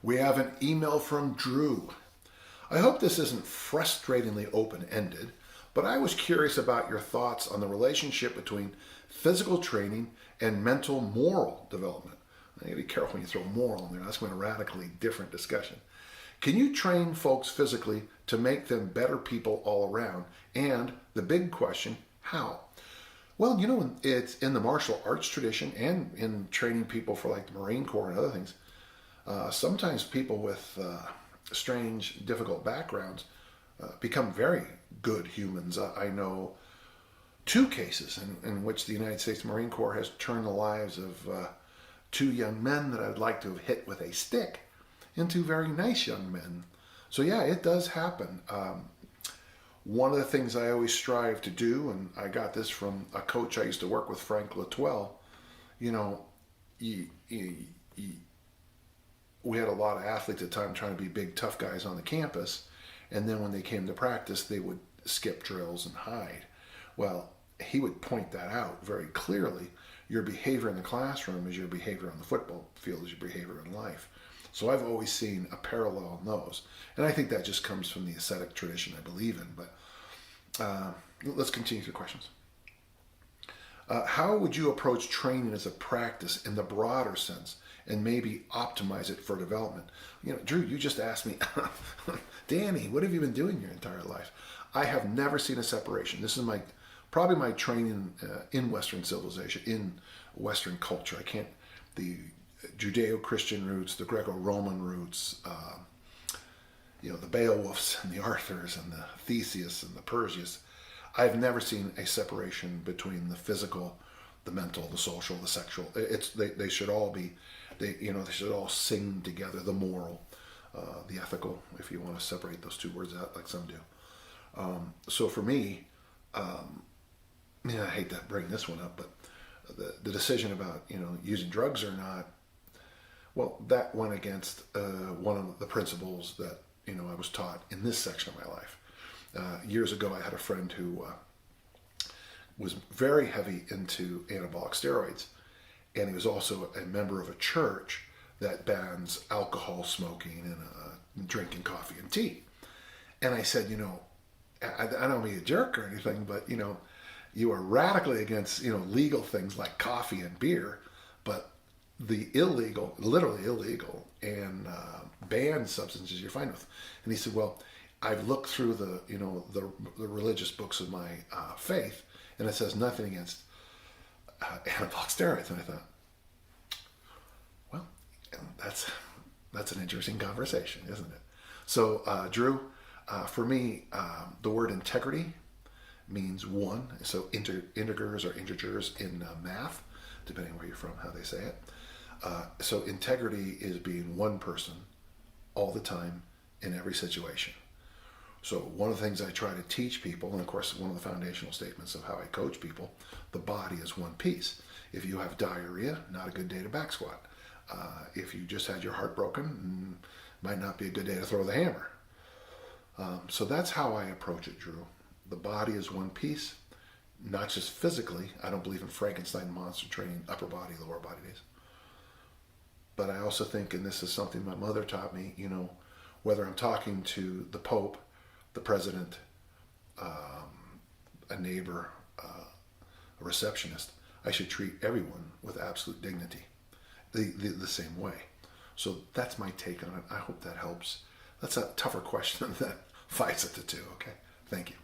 We have an email from Drew. I hope this isn't frustratingly open-ended, but I was curious about your thoughts on the relationship between physical training and mental moral development. You gotta be careful when you throw moral in there. That's going to radically different discussion. Can you train folks physically to make them better people all around? And the big question, how? Well, you know, it's in the martial arts tradition and in training people for like the Marine Corps and other things. Sometimes people with strange, difficult backgrounds become very good humans. I know two cases in which the United States Marine Corps has turned the lives of two young men that I'd like to have hit with a stick into very nice young men. So yeah, it does happen. One of the things I always strive to do, and I got this from a coach I used to work with, Frank Latwell, you know, we had a lot of athletes at the time trying to be big, tough guys on the campus, and then when they came to practice, they would skip drills and hide. Well, he would point that out very clearly. Your behavior in the classroom is your behavior on the football field, is your behavior in life. So I've always seen a parallel in those. And I think that just comes from the ascetic tradition I believe in. But let's continue through questions. How would you approach training as a practice in the broader sense and maybe optimize it for development? You know, Drew, you just asked me, Danny, what have you been doing your entire life? I have never seen a separation. This is probably my training in Western civilization, in Western culture. The Judeo-Christian roots, the Greco-Roman roots, you know, the Beowulfs and the Arthurs and the Theseus and the Perseus. I've never seen a separation between the physical, the mental, the social, the sexual. They should all be, they should all sing together. The moral, the ethical, if you want to separate those two words out like some do. So for me, I hate to bring this one up, but the decision about, you know, using drugs or not, well, that went against one of the principles that, you know, I was taught in this section of my life. Years ago, I had a friend who was very heavy into anabolic steroids, and he was also a member of a church that bans alcohol, smoking, and drinking coffee and tea. And I said, you know, I don't mean a jerk or anything, but, you know, you are radically against, you know, legal things like coffee and beer, but the illegal, literally illegal, and banned substances you're fine with. And he said, well, I've looked through the religious books of my faith, and it says nothing against anabolic steroids. And I thought, well, that's an interesting conversation, isn't it? So, Drew, for me, the word integrity means one. So integers or integers in math, depending where you're from, how they say it. So integrity is being one person all the time in every situation. So one of the things I try to teach people, and of course one of the foundational statements of how I coach people, the body is one piece. If you have diarrhea, not a good day to back squat. If you just had your heart broken, might not be a good day to throw the hammer. So that's how I approach it, Drew. The body is one piece, not just physically. I don't believe in Frankenstein monster training, upper body, lower body days. But I also think, and this is something my mother taught me, you know, whether I'm talking to the Pope, the President, a neighbor, a receptionist, I should treat everyone with absolute dignity, the same way. So that's my take on it. I hope that helps. That's a tougher question than 5 sets of 2, okay? Thank you.